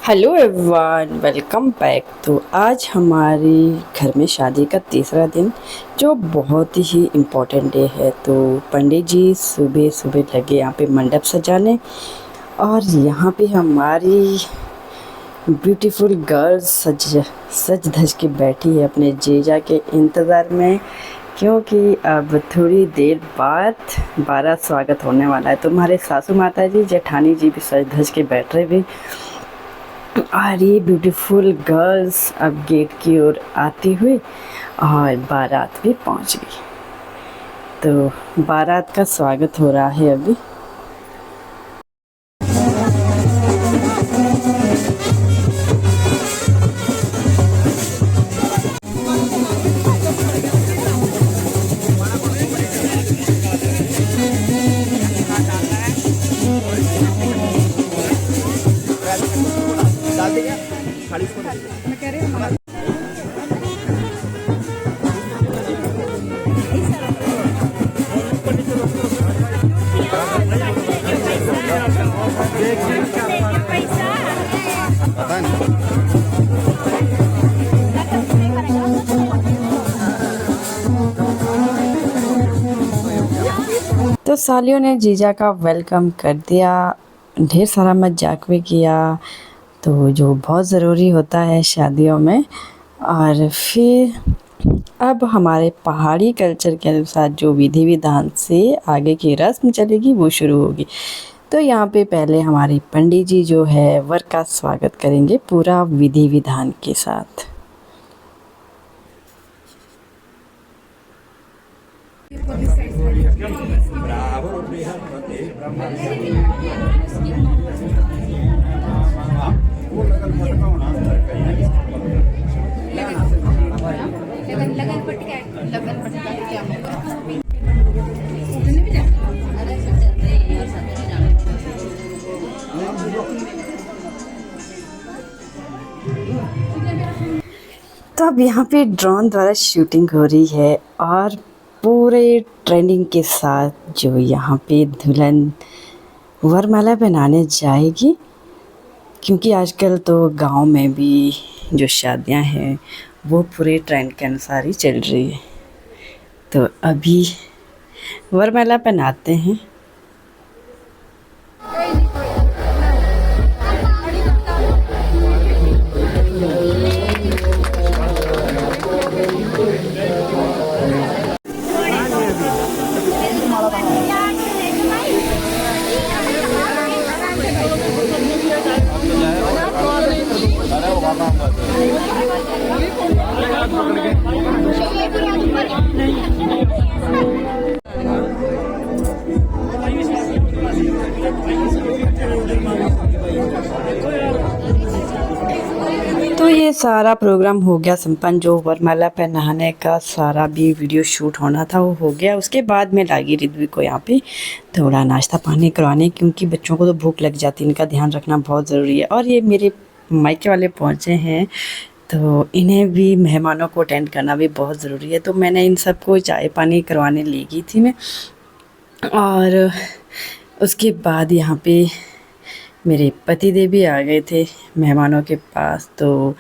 Hello everyone, welcome back. तो आज हमारी घर में शादी का तीसरा दिन जो बहुत ही इम्पोर्टेंट डे है। तो पंडित जी सुबह सुबह लगे यहाँ पे मंडप सजाने, और यहाँ पे हमारी ब्यूटीफुल गर्ल्स सज धज के बैठी है अपने जीजा के इंतज़ार में, क्योंकि अब थोड़ी देर बाद बारात स्वागत होने वाला है। तो हमारे सासू माता जी जेठानी जी भी सज धज के बैठ रहे भी, और ये ब्यूटीफुल गर्ल्स अब गेट की ओर आती हुई और बारात भी पहुंच गई। तो बारात का स्वागत हो रहा है अभी। तो सालियों ने जीजा का वेलकम कर दिया, ढेर सारा मजाक भी किया, तो जो बहुत ज़रूरी होता है शादियों में। और फिर अब हमारे पहाड़ी कल्चर के अनुसार जो विधि विधान से आगे की रस्म चलेगी वो शुरू होगी। तो यहाँ पे पहले हमारी पंडित जी जो है वर का स्वागत करेंगे पूरा विधि विधान के साथ। तो अब यहाँ पे ड्रोन द्वारा शूटिंग हो रही है, और पूरे ट्रेंडिंग के साथ जो यहाँ पे दुल्हन वरमाला पहनाने जाएगी, क्योंकि आजकल तो गांव में भी जो शादियां हैं वो पूरे ट्रेंड के अनुसार ही चल रही है। तो अभी वरमाला पहनाते हैं। तो ये सारा प्रोग्राम हो गया संपन्न। जो वरमाला पहनाने का सारा भी वीडियो शूट होना था वो हो गया। उसके बाद में लागी रिद्वी को यहाँ पे थोड़ा नाश्ता पानी करवाने, क्योंकि बच्चों को तो भूख लग जाती है, इनका ध्यान रखना बहुत ज़रूरी है। और ये मेरे मायके वाले पहुँचे हैं, तो इन्हें भी मेहमानों को अटेंड करना भी बहुत ज़रूरी है। तो मैंने इन सबको चाय पानी करवाने ले गई थी मैं। और उसके बाद यहाँ पे मेरे पति देव भी आ गए थे मेहमानों के पास। तो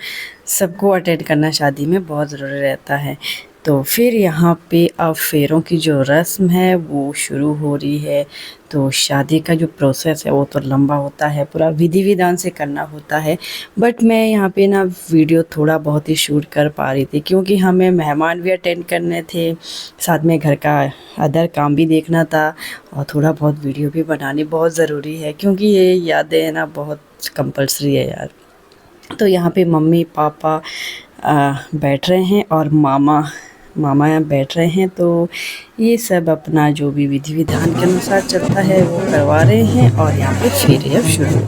सबको अटेंड करना शादी में बहुत ज़रूरी रहता है। तो फिर यहाँ पे अब फेरों की जो रस्म है वो शुरू हो रही है। तो शादी का जो प्रोसेस है वो तो लंबा होता है, पूरा विधि विधान से करना होता है। बट मैं यहाँ पे ना वीडियो थोड़ा बहुत ही शूट कर पा रही थी, क्योंकि हमें मेहमान भी अटेंड करने थे, साथ में घर का अदर काम भी देखना था, और थोड़ा बहुत वीडियो भी बनानी बहुत ज़रूरी है, क्योंकि ये यादें ना बहुत कंपल्सरी है यार। तो यहाँ पे मम्मी पापा बैठ रहे हैं, और मामा यहाँ बैठ रहे हैं। तो ये सब अपना जो भी विधि विधान के अनुसार चलता है वो करवा रहे हैं, और यहाँ पे फेरे अब शुरू।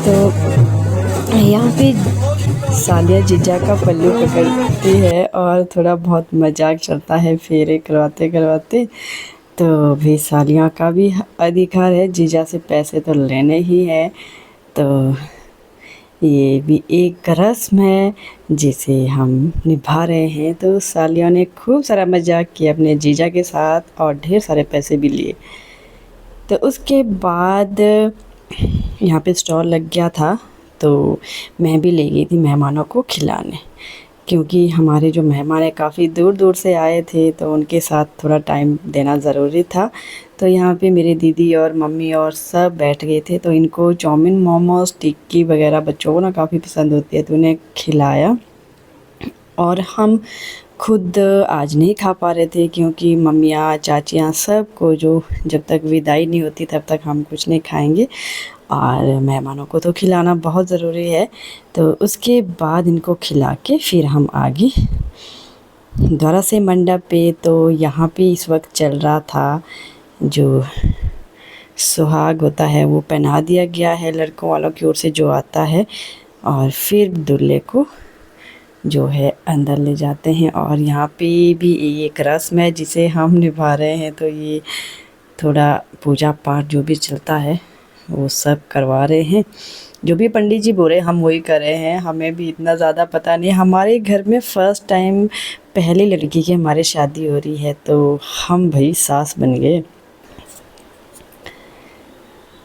तो यहाँ पे सालिया जीजा का पल्लू पकड़ती है और थोड़ा बहुत मजाक चलता है फेरे करवाते करवाते। तो भी सालियों का भी अधिकार है, जीजा से पैसे तो लेने ही है। तो ये भी एक रस्म है जिसे हम निभा रहे हैं। तो सालियों ने खूब सारा मजाक किया अपने जीजा के साथ और ढेर सारे पैसे भी लिए। तो उसके बाद यहाँ पे स्टॉल लग गया था, तो मैं भी ले गई थी मेहमानों को खिलाने, क्योंकि हमारे जो मेहमान हैं काफ़ी दूर दूर से आए थे, तो उनके साथ थोड़ा टाइम देना ज़रूरी था। तो यहाँ पे मेरी दीदी और मम्मी और सब बैठ गए थे, तो इनको चाउमीन, मोमोज़, टिक्की वगैरह बच्चों को ना काफ़ी पसंद होती है, तो उन्हें खिलाया। और हम खुद आज नहीं खा पा रहे थे, क्योंकि मम्मियाँ, चाचियाँ सबको जो जब तक विदाई नहीं होती तब तक हम कुछ नहीं खाएंगे, और मेहमानों को तो खिलाना बहुत ज़रूरी है। तो उसके बाद इनको खिला के फिर हम आगे दोबारा से मंडप पे। तो यहाँ पे इस वक्त चल रहा था जो सुहाग होता है वो पहना दिया गया है लड़कों वालों की ओर से जो आता है, और फिर दूल्हे को जो है अंदर ले जाते हैं। और यहाँ पे भी एक रस्म है जिसे हम निभा रहे हैं। तो ये थोड़ा पूजा पाठ जो भी चलता है वो सब करवा रहे हैं, जो भी पंडित जी बोले हम वही कर रहे हैं। हमें भी इतना ज़्यादा पता नहीं, हमारे घर में फ़र्स्ट टाइम पहली लड़की की हमारी शादी हो रही है, तो हम भाई सास बन गए।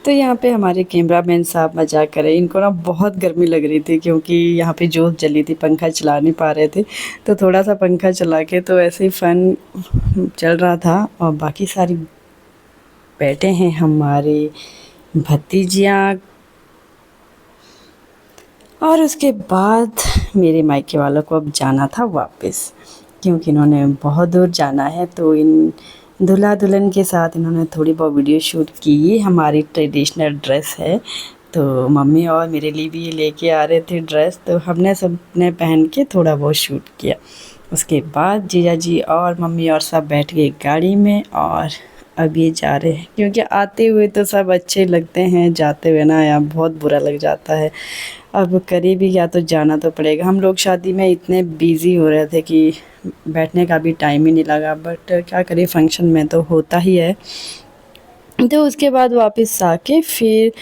तो यहाँ पे हमारे कैमरामैन साहब मजाक कर रहे, इनको ना बहुत गर्मी लग रही थी, क्योंकि यहाँ पे जोत जली थी, पंखा चला नहीं पा रहे थे। तो थोड़ा सा पंखा चला के तो ऐसे ही फ़न चल रहा था। और बाकी सारी बैठे हैं हमारे भतीजियाँ। और उसके बाद मेरे मायके वालों को अब जाना था वापस, क्योंकि इन्होंने बहुत दूर जाना है। तो इन दूल्हा दुल्हन के साथ इन्होंने थोड़ी बहुत वीडियो शूट की। ये हमारी ट्रेडिशनल ड्रेस है, तो मम्मी और मेरे लिए भी ये लेके आ रहे थे ड्रेस, तो हमने सबने पहन के थोड़ा बहुत शूट किया। उसके बाद जीजा जी और मम्मी और सब बैठ गए गाड़ी में, और अब ये जा रहे हैं, क्योंकि आते हुए तो सब अच्छे लगते हैं, जाते हुए ना यहाँ बहुत बुरा लग जाता है। अब करे भी क्या, तो जाना तो पड़ेगा। हम लोग शादी में इतने बिज़ी हो रहे थे कि बैठने का भी टाइम ही नहीं लगा, बट क्या करें, फंक्शन में तो होता ही है। तो उसके बाद वापस आके फिर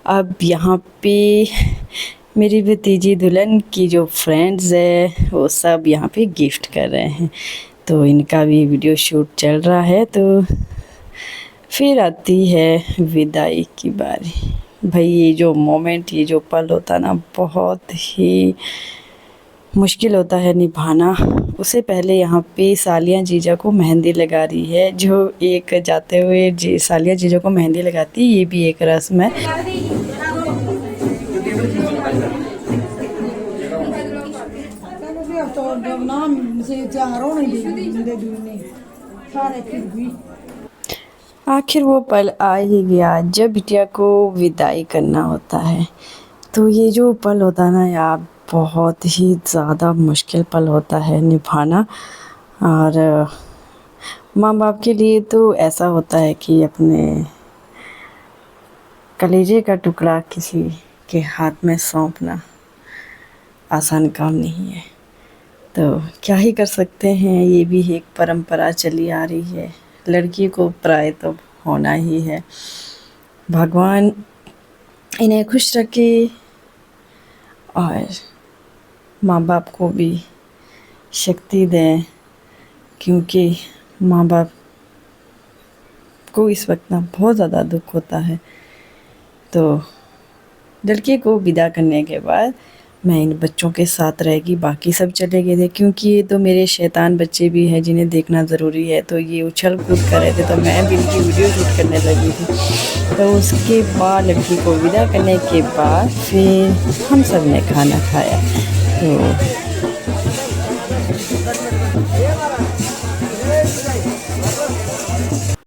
अब यहाँ पे मेरी भतीजी दुल्हन की जो फ्रेंड्स है वो सब यहाँ पे गिफ्ट कर रहे हैं, तो इनका भी वीडियो शूट चल रहा है। तो फिर आती है विदाई की बारी। भाई ये जो मोमेंट, ये जो पल होता ना, बहुत ही मुश्किल होता है निभाना। उससे पहले यहाँ पे सालियाँ जीजा को मेहंदी लगा रही है, जो एक जाते हुए सालियाँ जीजा को मेहंदी लगाती है, ये भी एक रस्म है। आखिर वो पल आ ही गया जब बिटिया को विदाई करना होता है। तो ये जो पल होता है ना यार, बहुत ही ज़्यादा मुश्किल पल होता है निभाना। और माँ बाप के लिए तो ऐसा होता है कि अपने कलेजे का टुकड़ा किसी के हाथ में सौंपना आसान काम नहीं है। तो क्या ही कर सकते हैं, ये भी एक परंपरा चली आ रही है। लड़की को पराए तो होना ही है। भगवान इन्हें खुश रखे, और माँ बाप को भी शक्ति दें, क्योंकि माँ बाप को इस वक्त ना बहुत ज़्यादा दुख होता है। तो लड़के को विदा करने के बाद मैं इन बच्चों के साथ रहेगी, बाकी सब चले गए थे, क्योंकि ये तो मेरे शैतान बच्चे भी हैं जिन्हें देखना ज़रूरी है। तो ये उछल कूद कर रहे थे, तो मैं भी इनकी वीडियो शूट करने लगी थी। तो उसके बाद लड़की को विदा करने के बाद फिर हम सब ने खाना खाया। तो